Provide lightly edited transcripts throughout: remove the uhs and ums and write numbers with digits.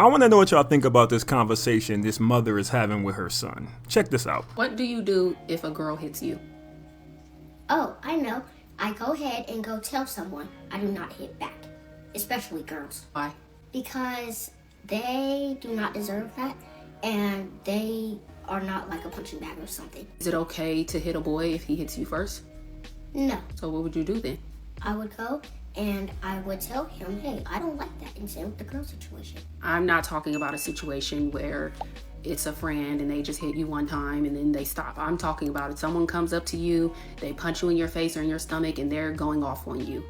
I want to know what y'all think about this conversation this mother is having with her son. Check this out. What do you do if a girl hits you? Oh, I know. I go ahead and go tell someone I do not hit back, especially girls. Why? Because they do not deserve that, and they are not like a punching bag or something. Is it okay to hit a boy if he hits you first? No. So what would you do then? I would go and I would tell him, hey, I don't like that, and same with the girl situation. I'm not talking about a situation where it's a friend and they just hit you one time and then they stop. I'm talking about if someone comes up to you, they punch you in your face or in your stomach and they're going off on you.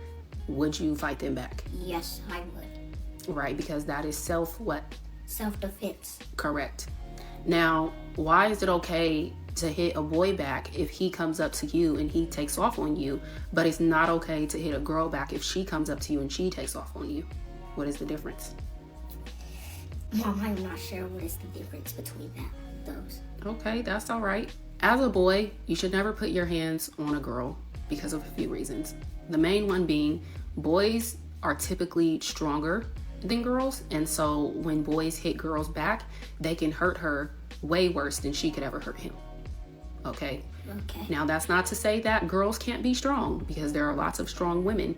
Would you fight them back? Yes, I would. Right, because that is what? Self-defense. Correct. Now, why is it okay to hit a boy back if he comes up to you and he takes off on you, but it's not okay to hit a girl back if she comes up to you and she takes off on you? What is the difference? Mom, I'm not sure what is the difference between those. Okay, that's all right. As a boy, you should never put your hands on a girl because of a few reasons. The main one being boys are typically stronger than girls, and so when boys hit girls back, they can hurt her way worse than she could ever hurt him. Okay? Now, that's not to say that girls can't be strong, because there are lots of strong women,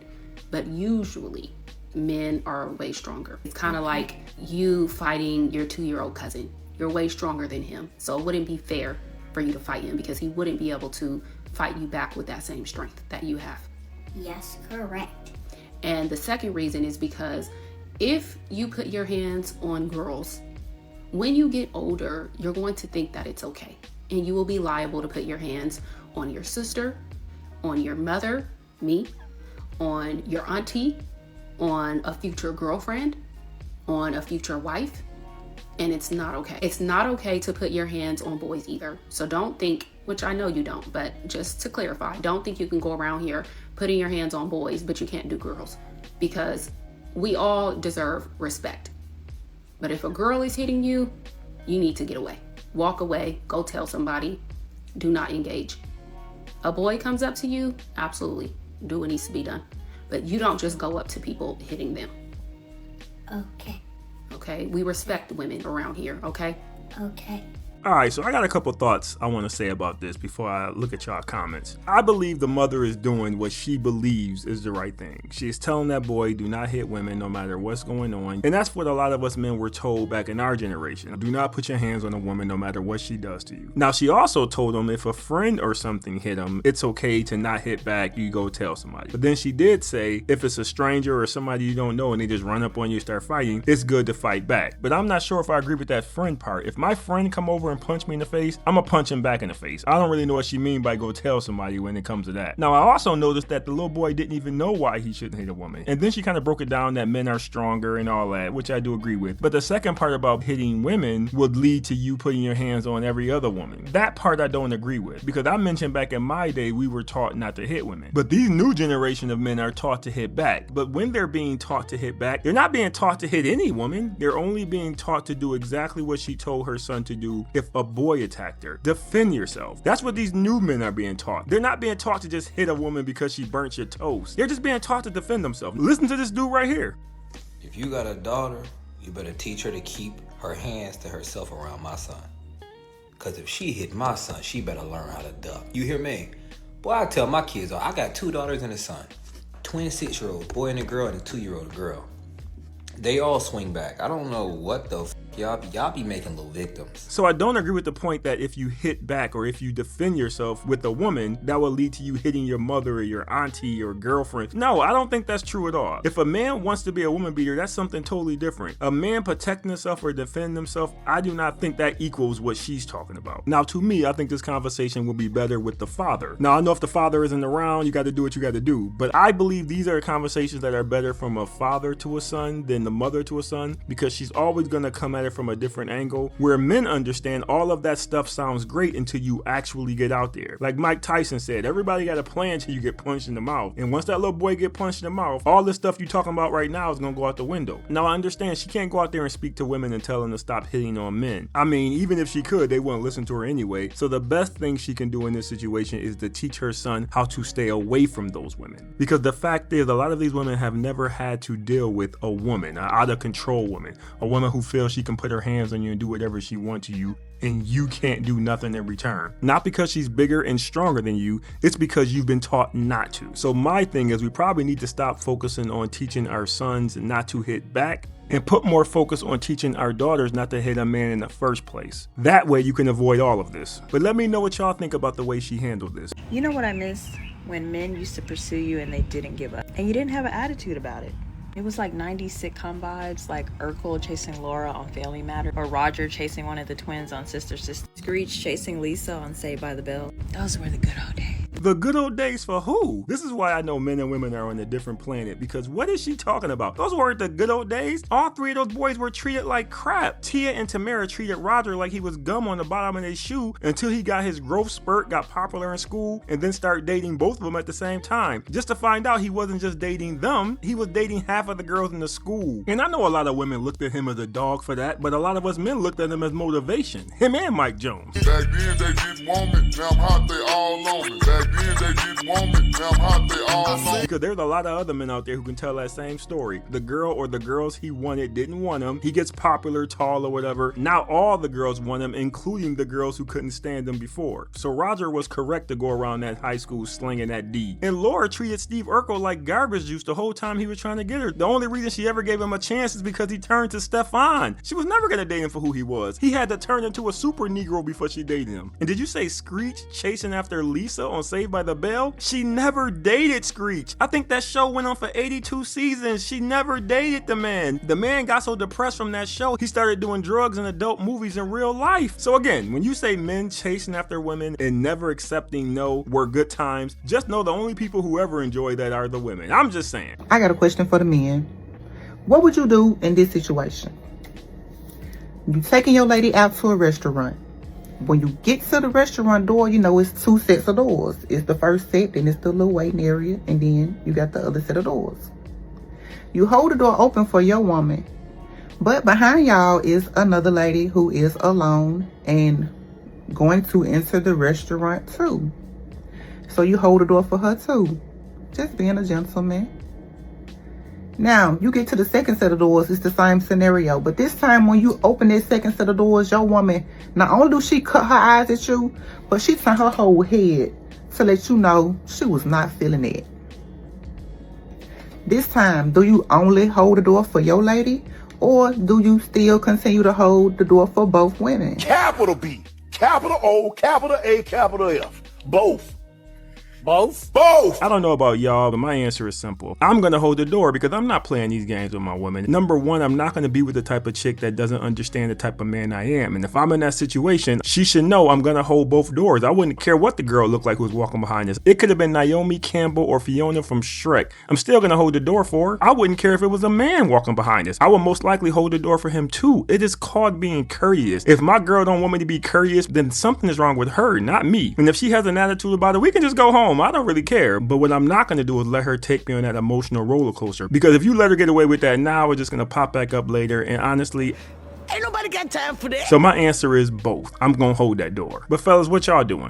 but usually men are way stronger. It's kind of like you fighting your 2-year-old cousin. You're way stronger than him, so it wouldn't be fair for you to fight him because he wouldn't be able to fight you back with that same strength that you have. Yes, correct. And the second reason is because if you put your hands on girls, when you get older, you're going to think that it's okay. And you will be liable to put your hands on your sister, on your mother, me, on your auntie, on a future girlfriend, on a future wife. And it's not okay. It's not okay to put your hands on boys either. So don't think, which I know you don't, but just to clarify, don't think you can go around here putting your hands on boys, but you can't do girls. Because we all deserve respect. But if a girl is hitting you, you need to get away. Walk away, go tell somebody, do not engage. A boy comes up to you, absolutely, do what needs to be done. But you don't just go up to people hitting them. Okay. Okay, we respect women around here, okay? Okay. All right, so I got a couple thoughts I want to say about this before I look at y'all comments. I believe the mother is doing what she believes is the right thing. She is telling that boy, do not hit women no matter what's going on. And that's what a lot of us men were told back in our generation. Do not put your hands on a woman no matter what she does to you. Now, she also told him if a friend or something hit him, it's okay to not hit back. You go tell somebody. But then she did say if it's a stranger or somebody you don't know and they just run up on you and start fighting, it's good to fight back. But I'm not sure if I agree with that friend part. If my friend come over and punch me in the face, I'm gonna punch him back in the face. I don't really know what she mean by go tell somebody when it comes to that. Now, I also noticed that the little boy didn't even know why he shouldn't hit a woman. And then she kind of broke it down that men are stronger and all that, which I do agree with. But the second part about hitting women would lead to you putting your hands on every other woman. That part I don't agree with, because I mentioned back in my day, we were taught not to hit women. But these new generation of men are taught to hit back. But when they're being taught to hit back, they're not being taught to hit any woman. They're only being taught to do exactly what she told her son to do if a boy attacked her. Defend yourself. That's what these new men are being taught. They're not being taught to just hit a woman because she burnt your toast. They're just being taught to defend themselves. Listen to this dude right here. If you got a daughter, you better teach her to keep her hands to herself around my son. Cause if she hit my son, she better learn how to duck. You hear me? Boy, I tell my kids, I got 2 daughters and a son. Twin 6-year-olds, boy and a girl, and a 2-year-old girl. They all swing back. I don't know what the y'all be making little victims. So I don't agree with the point that if you hit back or if you defend yourself with a woman, that will lead to you hitting your mother or your auntie or girlfriend. No, I don't think that's true at all. If a man wants to be a woman beater, that's something totally different. A man protecting himself or defending himself, I do not think that equals what she's talking about. Now, to me, I think this conversation will be better with the father. Now, I know if the father isn't around, you got to do what you got to do. But I believe these are conversations that are better from a father to a son than the mother to a son, because she's always going to come at it from a different angle, where men understand all of that stuff sounds great until you actually get out there. Like Mike Tyson said, everybody got a plan until you get punched in the mouth. And once that little boy get punched in the mouth, all this stuff you talking about right now is going to go out the window. Now, I understand she can't go out there and speak to women and tell them to stop hitting on men. I mean, even if she could, they wouldn't listen to her anyway. So the best thing she can do in this situation is to teach her son how to stay away from those women. Because the fact is, a lot of these women have never had to deal with a woman. an out of control woman, a woman who feels she can put her hands on you and do whatever she wants to you, and you can't do nothing in return. Not because she's bigger and stronger than you, it's because you've been taught not to. So my thing is, we probably need to stop focusing on teaching our sons not to hit back and put more focus on teaching our daughters not to hit a man in the first place. That way you can avoid all of this. But let me know what y'all think about the way she handled this. You know what I miss? When men used to pursue you and they didn't give up. And you didn't have an attitude about it. It was like 90s sitcom vibes, like Urkel chasing Laura on Family Matters, or Roger chasing one of the twins on Sister Sister, Screech chasing Lisa on Saved by the Bell. Those were the good old days. The good old days for who? This is why I know men and women are on a different planet, because what is she talking about? Those weren't the good old days. All three of those boys were treated like crap. Tia and Tamara treated Roger like he was gum on the bottom of their shoe until he got his growth spurt, got popular in school, and then started dating both of them at the same time. Just to find out he wasn't just dating them, he was dating half of the girls in the school. And I know a lot of women looked at him as a dog for that, but a lot of us men looked at him as motivation. Him and Mike Jones. Back then they didn't want me, now I'm hot, they all on me. Back then they didn't want me, now I'm hot, they all on me. Because there's a lot of other men out there who can tell that same story. The girl or the girls he wanted didn't want him. He gets popular, tall, or whatever. Now all the girls want him, including the girls who couldn't stand him before. So Roger was correct to go around that high school slinging that D. And Laura treated Steve Urkel like garbage juice the whole time he was trying to get her. The only reason she ever gave him a chance is because he turned to Stefan. She was never gonna date him for who he was. He had to turn into a super Negro before she dated him. And did you say Screech chasing after Lisa on Saved by the Bell? She never dated Screech. I think that show went on for 82 seasons. She never dated the man. The man got so depressed from that show, he started doing drugs and adult movies in real life. So again, when you say men chasing after women and never accepting no were good times, just know the only people who ever enjoy that are the women. I'm just saying. I got a question for the men. What would you do in this situation? You taking your lady out to a restaurant. When you get to the restaurant door, you know it's two sets of doors. It's the first set, then it's the little waiting area, and then you got the other set of doors. You hold the door open for your woman, but behind y'all is another lady who is alone and going to enter the restaurant too. So you hold the door for her too. Just being a gentleman. Now, you get to the second set of doors, it's the same scenario. But this time when you open that second set of doors, your woman, not only do she cut her eyes at you, but she turned her whole head to let you know she was not feeling it. This time, do you only hold the door for your lady? Or do you still continue to hold the door for both women? Capital B, capital O, capital A, capital F. Both. Both? Both! I don't know about y'all, but my answer is simple. I'm gonna hold the door because I'm not playing these games with my woman. Number one, I'm not gonna be with the type of chick that doesn't understand the type of man I am. And if I'm in that situation, she should know I'm gonna hold both doors. I wouldn't care what the girl looked like who was walking behind us. It could have been Naomi Campbell or Fiona from Shrek. I'm still gonna hold the door for her. I wouldn't care if it was a man walking behind us. I would most likely hold the door for him too. It is called being courteous. If my girl don't want me to be courteous, then something is wrong with her, not me. And if she has an attitude about it, we can just go home. I don't really care. But what I'm not going to do is let her take me on that emotional roller coaster. Because if you let her get away with that now, we're just going to pop back up later. And honestly, Ain't nobody got time for that. so my answer is both. I'm going to hold that door. But fellas, what y'all doing?